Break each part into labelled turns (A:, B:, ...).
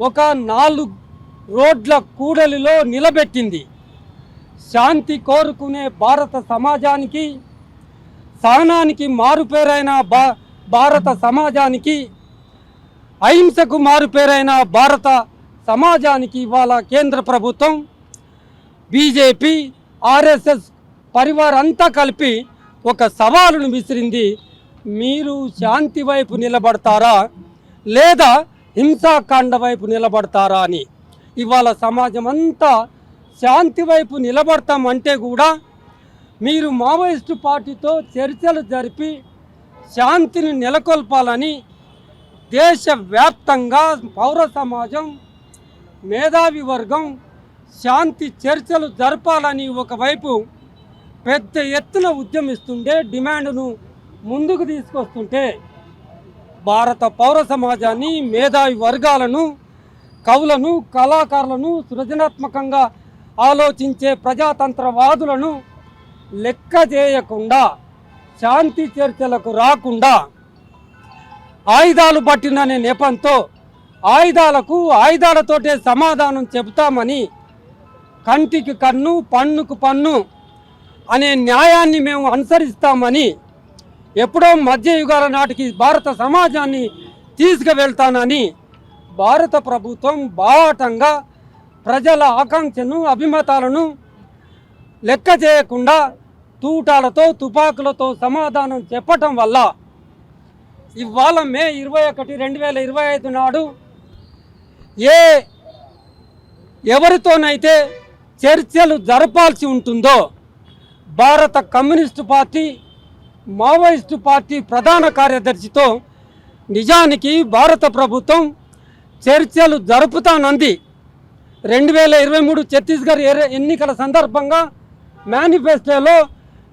A: ఒక 4 రోడ్ల కూడలిలో నిలబెట్టింది. శాంతి కోరుకునే భారత సమాజానికి, సహనానికి మారుపేరైన భారత సమాజానికి, అహింసకు మారుపేరైన భారత సమాజానికి ఇవాళ కేంద్ర ప్రభుత్వం, బీజేపీ, ఆర్ఎస్ఎస్ పరివార్ అంతా కలిపి ఒక సవాలును విసిరింది. మీరు శాంతి వైపు నిలబడతారా లేదా హింసాకాండ వైపు నిలబడతారా అని. ఇవాళ సమాజం అంతా శాంతి వైపు నిలబడతామంటే కూడా మీరు మావోయిస్టు పార్టీతో చర్చలు జరిపి శాంతిని నెలకొల్పాలని దేశవ్యాప్తంగా పౌర సమాజం, మేధావి వర్గం శాంతి చర్చలు జరపాలని ఒకవైపు పెద్ద ఎత్తున ఉద్యమిస్తుంటే, డిమాండ్ను ముందుకు తీసుకొస్తుంటే, భారత పౌర సమాజాన్ని, మేధావి వర్గాలను, కవులను, కళాకారులను, సృజనాత్మకంగా ఆలోచించే ప్రజాతంత్రవాదులను లెక్క చేయకుండా, శాంతి చర్చలకు రాకుండా ఆయుధాలు పట్టిననే నెపంతో ఆయుధాలతోటే సమాధానం చెబుతామని, కంటికి కన్ను పన్నుకు పన్ను అనే న్యాయాన్ని మేము అనుసరిస్తామని ఎప్పుడో మధ్యయుగాల నాటికి భారత సమాజాన్ని తీసుకువెళ్తానని భారత ప్రభుత్వం బాహాటంగా ప్రజల ఆకాంక్షను, అభిమతాలను లెక్క చేయకుండా తూటాలతో, తుపాకులతో సమాధానం చెప్పటం వల్ల ఇవాళ మే 21, 2025 నాడు ఎవరితోనైతే చర్చలు జరపాల్సి ఉంటుందో భారత కమ్యూనిస్టు పార్టీ, మావోయిస్టు పార్టీ ప్రధాన కార్యదర్శితో నిజానికి భారత ప్రభుత్వం చర్చలు జరుపుతానంది. 2023 ఛత్తీస్గఢ్ ఎన్నికల సందర్భంగా మేనిఫెస్టోలో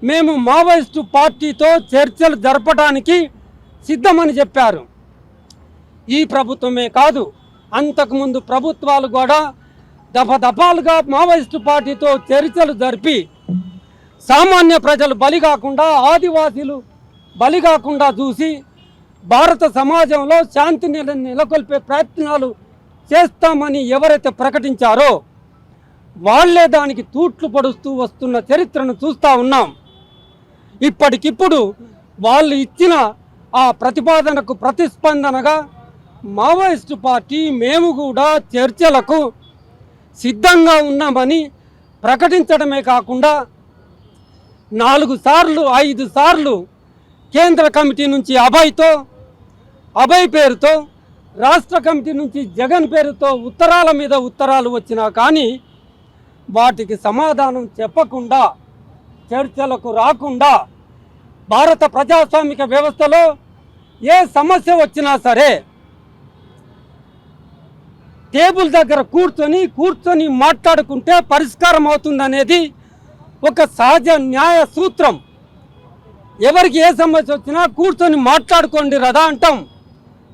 A: మేము మావోయిస్టు పార్టీతో చర్చలు జరపడానికి సిద్ధమని చెప్పారు. ఈ ప్రభుత్వమే కాదు, అంతకుముందు ప్రభుత్వాలు కూడా దఫాలుగా మావోయిస్టు పార్టీతో చర్చలు జరిపి సామాన్య ప్రజలు బలి కాకుండా, ఆదివాసీలు బలి కాకుండా చూసి భారత సమాజంలో శాంతి నెలకొల్పే ప్రయత్నాలు చేస్తామని ఎవరైతే ప్రకటించారో వాళ్లే దానికి తూట్లు పొడుస్తూ వస్తున్న చరిత్రను చూస్తూ ఉన్నాం. ఇప్పటికిప్పుడు వాళ్ళు ఇచ్చిన ఆ ప్రతిపాదనకు ప్రతిస్పందనగా మావోయిస్టు పార్టీ మేము కూడా చర్చలకు సిద్ధంగా ఉన్నామని ప్రకటించడమే కాకుండా 4 సార్లు 5 సార్లు కేంద్ర కమిటీ నుంచి అభయ్ పేరుతో, రాష్ట్ర కమిటీ నుంచి జగన్ పేరుతో ఉత్తరాల మీద ఉత్తరాలు వచ్చినా కానీ వాటికి సమాధానం చెప్పకుండా, చర్చలకు రాకుండా, భారత ప్రజాస్వామిక వ్యవస్థలో ఏ సమస్య వచ్చినా సరే టేబుల్ దగ్గర కూర్చొని మాట్లాడుకుంటే పరిష్కారం అవుతుందనేది ఒక సహజ న్యాయ సూత్రం. ఎవరికి ఏ సమస్య వచ్చినా కూర్చొని మాట్లాడుకోండి రదా అంటాం,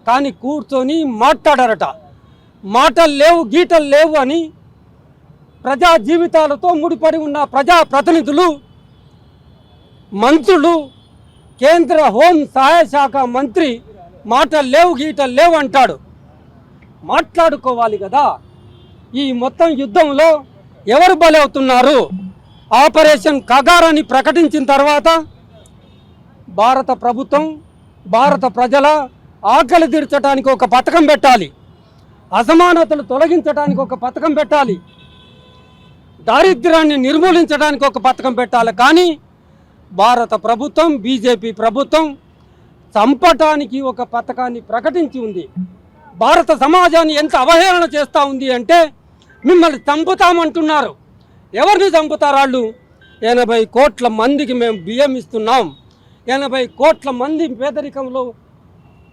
A: కానీ కూర్చొని మాట్లాడారట. మాటలు లేవు, గీటలు లేవు అని ప్రజా జీవితాలతో ముడిపడి ఉన్న ప్రజాప్రతినిధులు, మంత్రులు, కేంద్ర హోం సహాయ శాఖ మంత్రి మాటలు లేవు, గీటలు లేవు అంటాడు. మాట్లాడుకోవాలి కదా. ఈ మొత్తం యుద్ధంలో ఎవరు బలి అవుతున్నారు? ఆపరేషన్ కగారాన్ని ప్రకటించిన తర్వాత భారత ప్రభుత్వం భారత ప్రజల ఆకలి తీర్చడానికి ఒక పథకం పెట్టాలి, అసమానతలు తొలగించడానికి ఒక పథకం పెట్టాలి, దారిద్ర్యాన్ని నిర్మూలించడానికి ఒక పథకం పెట్టాలి. కానీ భారత ప్రభుత్వం, బీజేపీ ప్రభుత్వం చంపటానికి ఒక పథకాన్ని ప్రకటించి ఉంది. భారత సమాజాన్ని ఎంత అవహేళన చేస్తూ ఉంది అంటే మిమ్మల్ని చంపుతామంటున్నారు. ఎవరిని చంపుతారు వాళ్ళు? 80 కోట్ల మందికి మేము బియ్యం ఇస్తున్నాం, 80 కోట్ల మంది పేదరికంలో,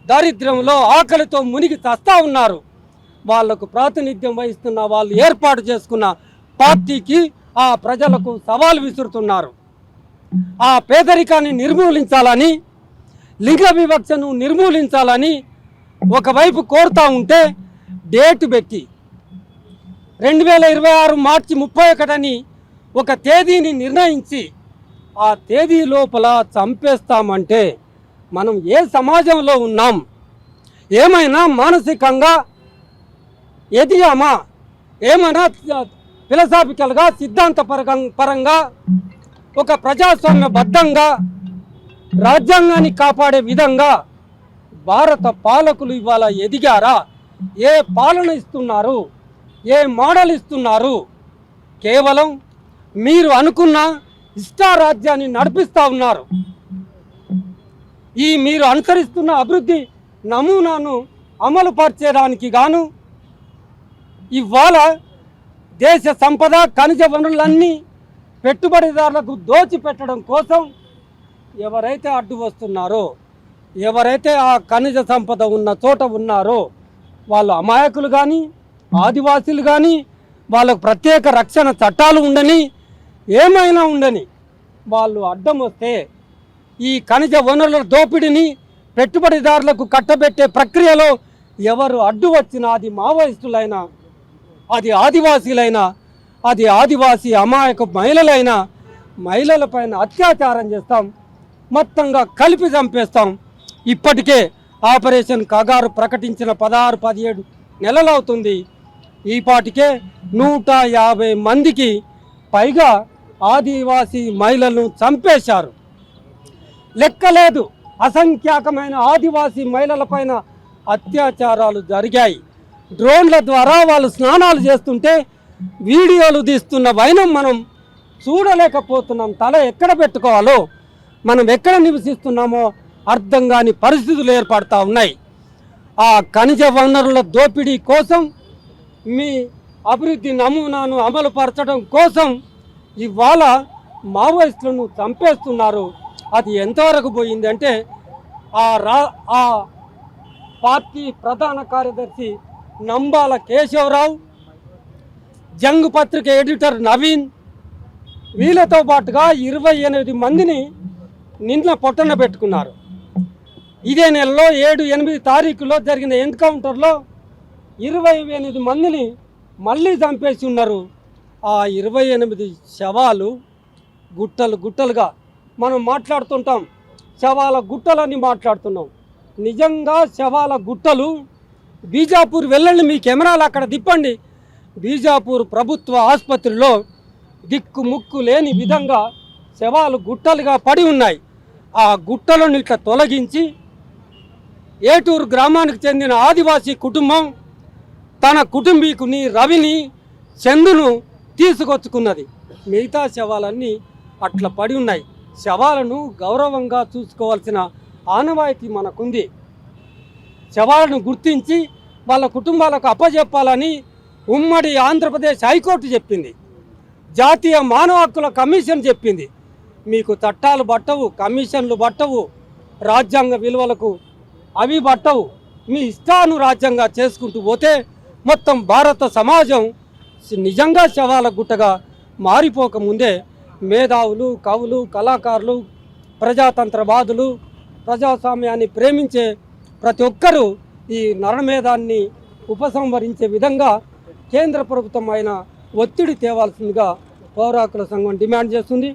A: దారిద్ర్యంలో, ఆకలితో మునిగి చస్తా ఉన్నారు. వాళ్లకు ప్రాతినిధ్యం వహిస్తున్న వాళ్ళు ఏర్పాటు చేసుకున్న పార్టీకి ఆ ప్రజలకు సవాల్ విసురుతున్నారు. ఆ పేదరికాన్ని నిర్మూలించాలని, లింగ వివక్షను నిర్మూలించాలని ఒకవైపు కోరుతూ ఉంటే డేటు పెట్టి 2026 మార్చి 31 ఒక తేదీని నిర్ణయించి ఆ తేదీ లోపల చంపేస్తామంటే మనం ఏ సమాజంలో ఉన్నాం? ఏమైనా మానసికంగా ఎదిగామా? ఏమైనా ఫిలసాఫికల్గా సిద్ధాంత పరంగా ఒక ప్రజాస్వామ్యబద్ధంగా రాజ్యాంగాన్ని కాపాడే విధంగా భారత పాలకులు ఇవాళ ఎదిగారా? ఏ పాలన ఇస్తున్నారు? ఏ మోడల్ ఇస్తున్నారు? కేవలం మీరు అనుకున్న ఇష్టారాజ్యాన్ని నడిపిస్తూ ఉన్నారు. ఈ మీరు అనుసరిస్తున్న అభివృద్ధి నమూనాను అమలు పరిచేయడానికి గాను ఇవాళ దేశ సంపద ఖనిజ వనరులన్నీ పెట్టుబడిదారులకు దోచిపెట్టడం కోసం ఎవరైతే అడ్డు వస్తున్నారో, ఎవరైతే ఆ ఖనిజ సంపద ఉన్న చోట ఉన్నారో వాళ్ళు అమాయకులు కానీ ఆదివాసీలు కానీ వాళ్ళకు ప్రత్యేక రక్షణ చట్టాలు ఉండని ఏమైనా ఉండని వాళ్ళు అడ్డం వస్తే ఈ ఖనిజ వనరుల దోపిడీని పెట్టుబడిదారులకు కట్టబెట్టే ప్రక్రియలో ఎవరు అడ్డు వచ్చినా అది మావోయిస్టులైనా, అది ఆదివాసీలైనా, అది ఆదివాసీ అమాయక మహిళలపైన అత్యాచారం చేస్తాం, మొత్తంగా కలిపి చంపేస్తాం. ఇప్పటికే ఆపరేషన్ కగారు ప్రకటించిన 16-17 నెలలవుతుంది. ఈపాటికే 150 మందికి పైగా ఆదివాసీ మహిళలను చంపేశారు. లెక్కలేదు. అసంఖ్యాకమైన ఆదివాసీ మహిళలపైన అత్యాచారాలు జరిగాయి. డ్రోన్ల ద్వారా వాళ్ళు స్నానాలు చేస్తుంటే వీడియోలు తీస్తున్న వైనం మనం చూడలేకపోతున్నాం. తల ఎక్కడ పెట్టుకోవాలో, మనం ఎక్కడ నివసిస్తున్నామో అర్థం కాని పరిస్థితులు ఏర్పడతా ఉన్నాయి. ఆ ఖనిజ వనరుల దోపిడీ కోసం, మీ అభివృద్ధి నమూనాను అమలు పరచడం కోసం ఇవాళ మావోయిస్టులను చంపేస్తున్నారు. అది ఎంతవరకు పోయింది అంటే ఆ పార్టీ ప్రధాన కార్యదర్శి నంబాల కేశవరావు, జంగ్ పత్రిక ఎడిటర్ నవీన్, వీళ్ళతో పాటుగా 28 మందిని నిన్న పొట్టన పెట్టుకున్నారు. ఇదే నెలలో 7-8 తారీఖులో జరిగిన ఎన్కౌంటర్లో 28 మందిని మళ్ళీ చంపేసి ఉన్నారు. ఆ 28 శవాలు గుట్టలుగా మనం మాట్లాడుతుంటాం, శవాల గుట్టలని మాట్లాడుతున్నాం. నిజంగా శవాల గుట్టలు బీజాపూర్ వెళ్ళండి, మీ కెమెరాలు అక్కడ తిప్పండి. బీజాపూర్ ప్రభుత్వ ఆసుపత్రిలో దిక్కు ముక్కు లేని విధంగా శవాలు గుట్టలుగా పడి ఉన్నాయి. ఆ గుట్టలను ఇట్లా తొలగించి ఏటూరు గ్రామానికి చెందిన ఆదివాసీ కుటుంబం తన కుటుంబీకుని రవిని, చందును తీసుకొచ్చుకున్నది. మిగతా శవాలన్నీ అట్లా పడి ఉన్నాయి. శవాలను గౌరవంగా చూసుకోవాల్సిన ఆనవాయితీ మనకుంది. శవాలను గుర్తించి వాళ్ళ కుటుంబాలకు అప్పజెప్పాలని ఉమ్మడి ఆంధ్రప్రదేశ్ హైకోర్టు చెప్పింది. జాతీయ మానవ హక్కుల కమిషన్ చెప్పింది. మీకు చట్టాలు పట్టవు, కమిషన్లు పట్టవు, రాజ్యాంగ విలువలకు అవి పట్టవు. మీ ఇష్టానురాజ్యంగా చేసుకుంటూ పోతే మొత్తం భారత సమాజం నిజంగా శవాల గుట్టగా మారిపోకముందే మేధావులు, కవులు, కళాకారులు, ప్రజాతంత్రవాదులు, ప్రజాస్వామ్యాన్ని ప్రేమించే ప్రతి ఒక్కరూ ఈ నరమేధాన్ని ఉపసంహరించే విధంగా కేంద్ర ప్రభుత్వం అయిన ఒత్తిడి తేవాల్సిందిగా పౌర హక్కుల సంఘం డిమాండ్ చేస్తుంది.